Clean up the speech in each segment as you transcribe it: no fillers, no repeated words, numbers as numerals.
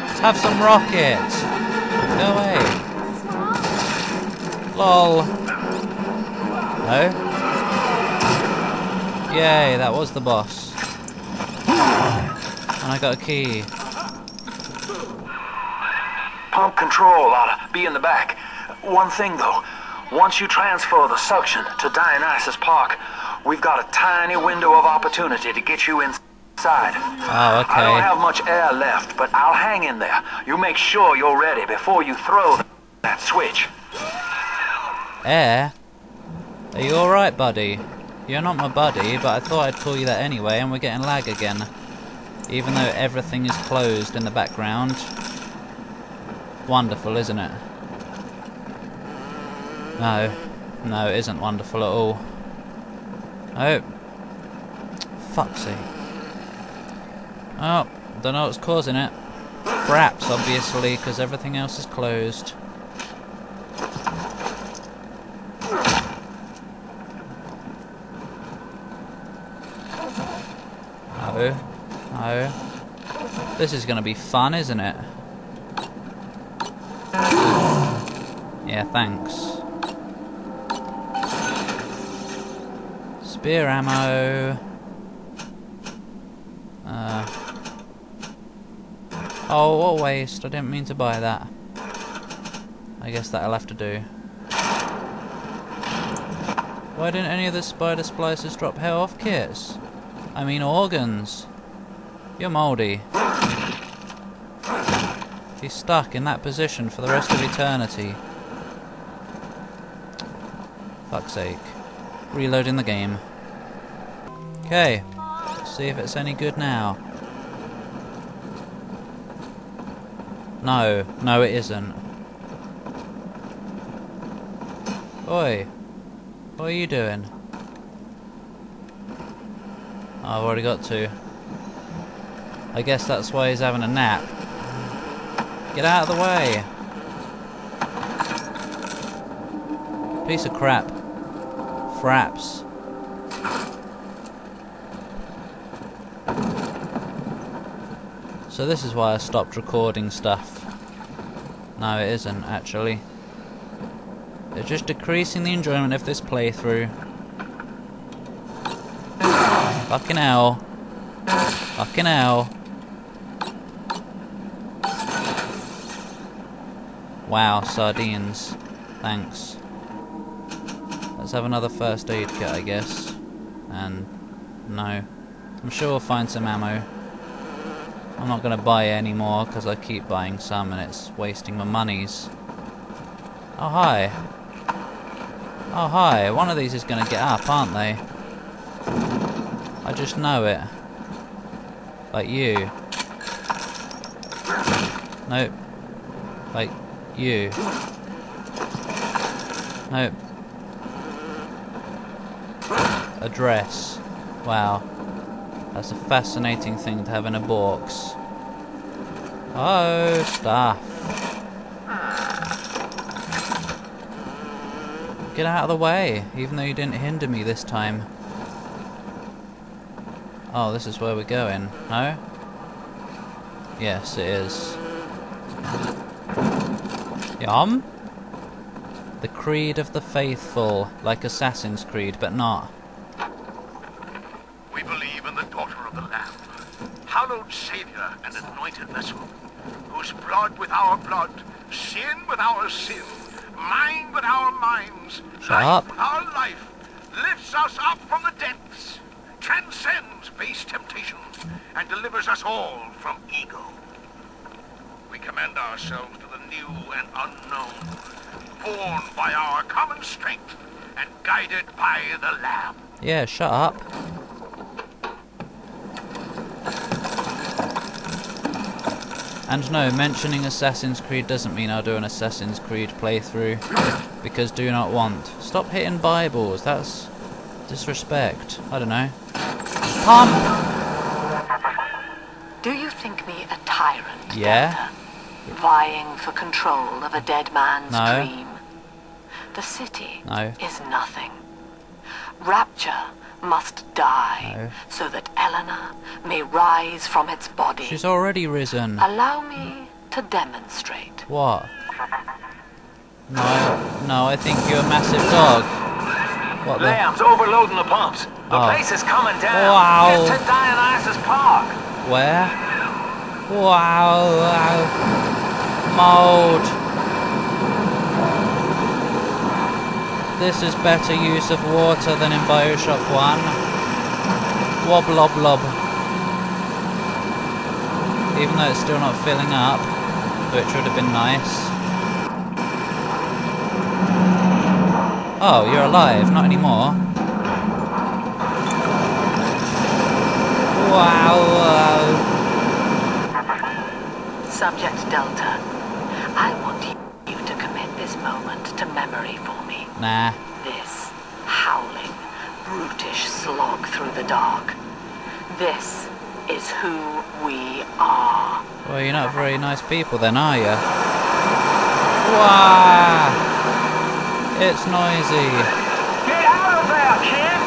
Let's have some rockets. Go away. Lol. No? Yay, that was the boss. And I got a key. Pump control ought to be in the back. One thing though, once you transfer the suction to Dionysus Park, we've got a tiny window of opportunity to get you inside. Oh, okay. I don't have much air left, but I'll hang in there. You make sure you're ready before you throw that switch. Air? Are you alright, buddy? You're not my buddy, but I thought I'd call you that anyway, and we're getting lag again. Even though everything is closed in the background. Wonderful, isn't it? No. No, it isn't wonderful at all. Oh. Fuck's sake. Oh, don't know what's causing it. Fraps, obviously, because everything else is closed. No. No. This is going to be fun, isn't it? Yeah, thanks. Spear ammo. Oh, what a waste. I didn't mean to buy that. I guess that'll have to do. Why didn't any of the spider splicers drop health kits? I mean organs. You're mouldy. He's stuck in that position for the rest of eternity. Fuck's sake. Reloading the game. Okay. Let's see if it's any good now. No. No, it isn't. Oi. What are you doing? Oh, I've already got two. I guess that's why he's having a nap. Get out of the way! Piece of crap. Fraps. So this is why I stopped recording stuff. No, it isn't, actually. It's just decreasing the enjoyment of this playthrough. Fucking hell. Fucking hell. Wow, sardines. Thanks. Let's have another first aid kit, I guess. And no. I'm sure we'll find some ammo. I'm not going to buy any more because I keep buying some and it's wasting my monies. Oh, hi. Oh, hi. One of these is going to get up, aren't they? I just know it. Like you. Nope. Like you. Nope. A dress. Wow. That's a fascinating thing to have in a box. Oh, stuff. Get out of the way, even though you didn't hinder me this time. Oh, this is where we're going. No? Yes, it is. Yum? The Creed of the Faithful, like Assassin's Creed, but not. We believe in the Daughter of the Lamb, hallowed Savior and anointed vessel, whose blood with our blood, sin with our sin, mind with our minds, life with our life, lifts us up from the depths, transcends base temptation, and delivers us all from ego. We commend ourselves to the new and unknown, born by our common strength and guided by the Lamb. Yeah, shut up. And no, mentioning Assassin's Creed doesn't mean I'll do an Assassin's Creed playthrough, because do not want. Stop hitting Bibles, that's disrespect. I don't know. Pump! Do you think me a tyrant, Yeah? Delta, vying for control of a dead man's No. dream? The city No. is nothing. Rapture must die No. so that Eleanor may rise from its body. She's already risen. Allow me to demonstrate. What? No, I think you're a massive dog. What the? Lamb's overloading the pumps. The Oh. place is coming down. Wow. Get to Dionysus Park. Where? Wow. Mold. This is better use of water than in Bioshock 1. Wob lob lob. Even though it's still not filling up, which would have been nice. Oh, you're alive, not anymore. Wow. Subject Delta, I want you to commit this moment to memory for me. Nah. This howling, brutish slog through the dark. This is who we are. Well, you're not very nice people then, are you? Wow. It's noisy. Get out of there, kid!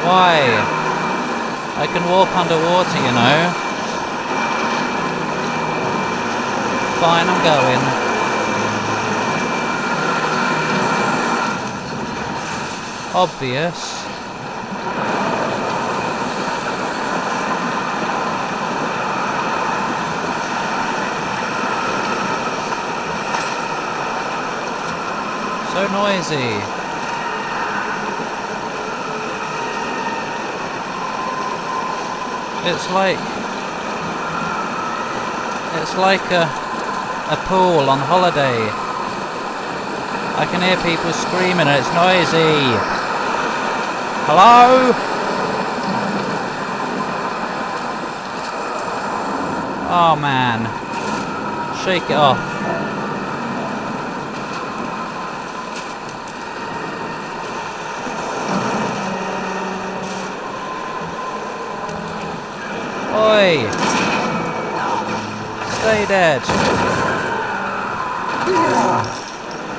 Why? I can walk underwater, you know. Fine, I'm going. Obvious. So noisy. It's like a pool on holiday. I can hear people screaming and it's noisy. Hello? Oh man. Shake it off. Oi! Stay dead!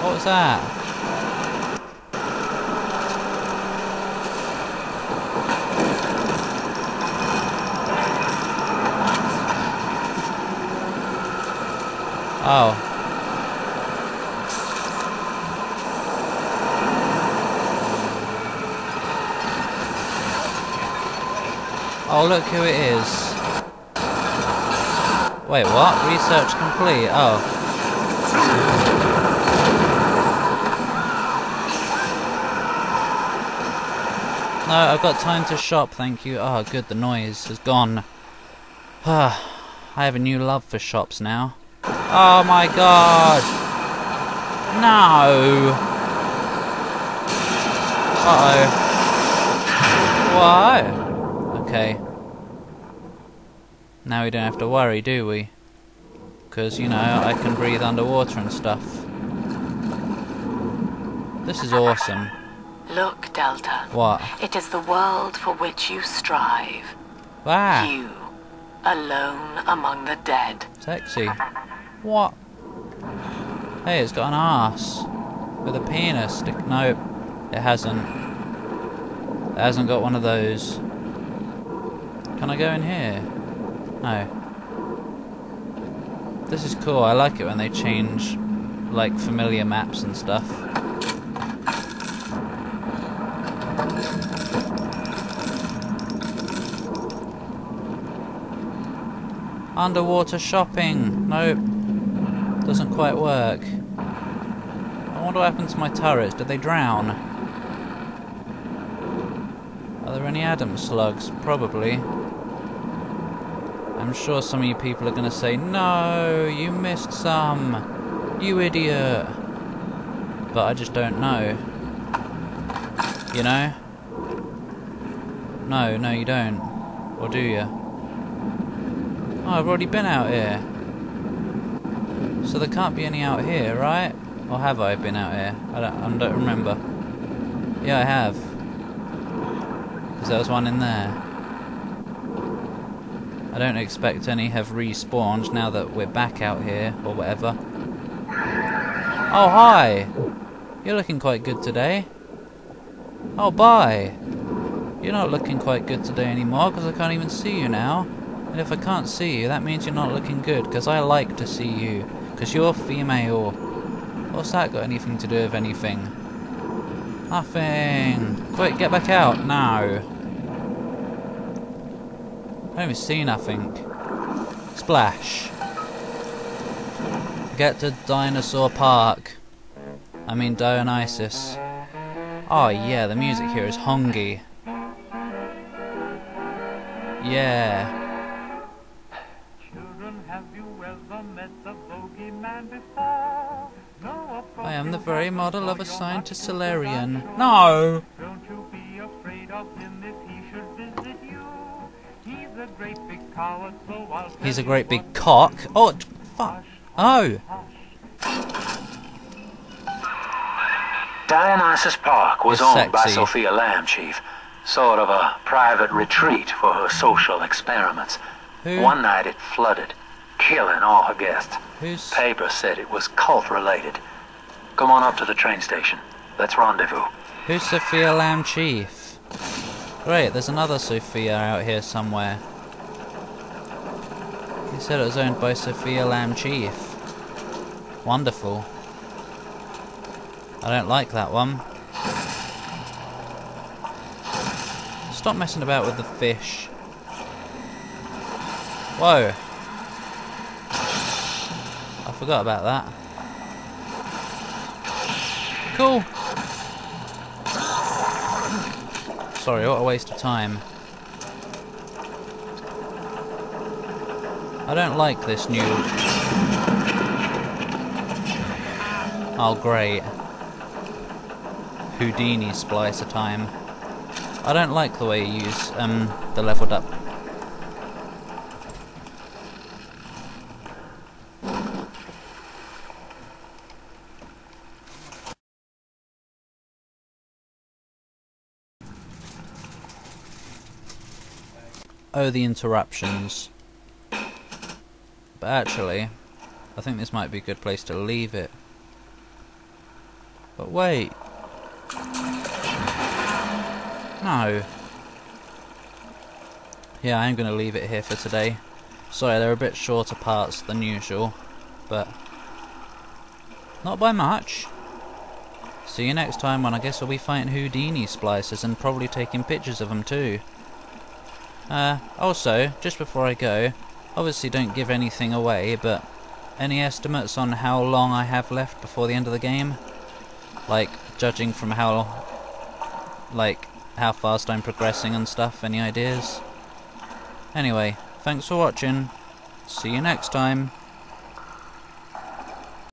What was that? Oh. Oh, look who it is. Wait, what? Research complete. Oh. No, I've got time to shop, thank you. Oh, good, the noise has gone. I have a new love for shops now. Oh my god! No! Uh-oh. Why? Okay. Now we don't have to worry, do we? Because, you know, I can breathe underwater and stuff. This is awesome. Look, Delta. What? It is the world for which you strive. Ah! You, alone among the dead. Sexy. What? Hey, it's got an arse. With a penis. No, it hasn't. It hasn't got one of those. Can I go in here? No. This is cool. I like it when they change, like, familiar maps and stuff. Underwater shopping. Nope. Doesn't quite work. I wonder what happened to my turrets. Did they drown? Are there any Adam slugs? Probably. I'm sure some of you people are going to say, no, you missed some. You idiot. But I just don't know. You know? No, you don't. Or do you? Oh, I've already been out here. So there can't be any out here, right? Or have I been out here? I don't remember. Yeah, I have. Because there was one in there. I don't expect any have respawned now that we're back out here, or whatever. Oh, hi! You're looking quite good today. Oh, bye! You're not looking quite good today anymore, because I can't even see you now. And if I can't see you, that means you're not looking good, because I like to see you. Because you're female. What's that got anything to do with anything? Nothing! Quick, get back out, now! I don't even see nothing. Splash! Get to Dinosaur Park. I mean Dionysus. Oh yeah, the music here is hongy. Yeah. I am the very model of a scientist Solarian. No! He's a great big cock. Oh, fuck. Oh! Dionysus Park was It's owned by sexy. Sophia Lamb, Chief. Sort of a private retreat for her social experiments. Who? One night it flooded, killing all her guests. Who's... Paper said it was cult-related. Come on up to the train station. Let's rendezvous. Who's Sophia Lamb Chief? Great, there's another Sophia out here somewhere. He said it was owned by Sophia Lamb Chief. Wonderful. I don't like that one. Stop messing about with the fish. Whoa. I forgot about that. Cool. Sorry, what a waste of time. I don't like this new... Oh, great. Houdini splicer time. I don't like the way you use the leveled up. Oh, the interruptions. But actually, I think this might be a good place to leave it. But wait. No. Yeah, I am going to leave it here for today. Sorry, they're a bit shorter parts than usual, but not by much. See you next time when I guess we'll be fighting Houdini splicers and probably taking pictures of them too. Also, just before I go, obviously don't give anything away, but any estimates on how long I have left before the end of the game? Like, judging from how fast I'm progressing and stuff, any ideas? Anyway, thanks for watching. See you next time.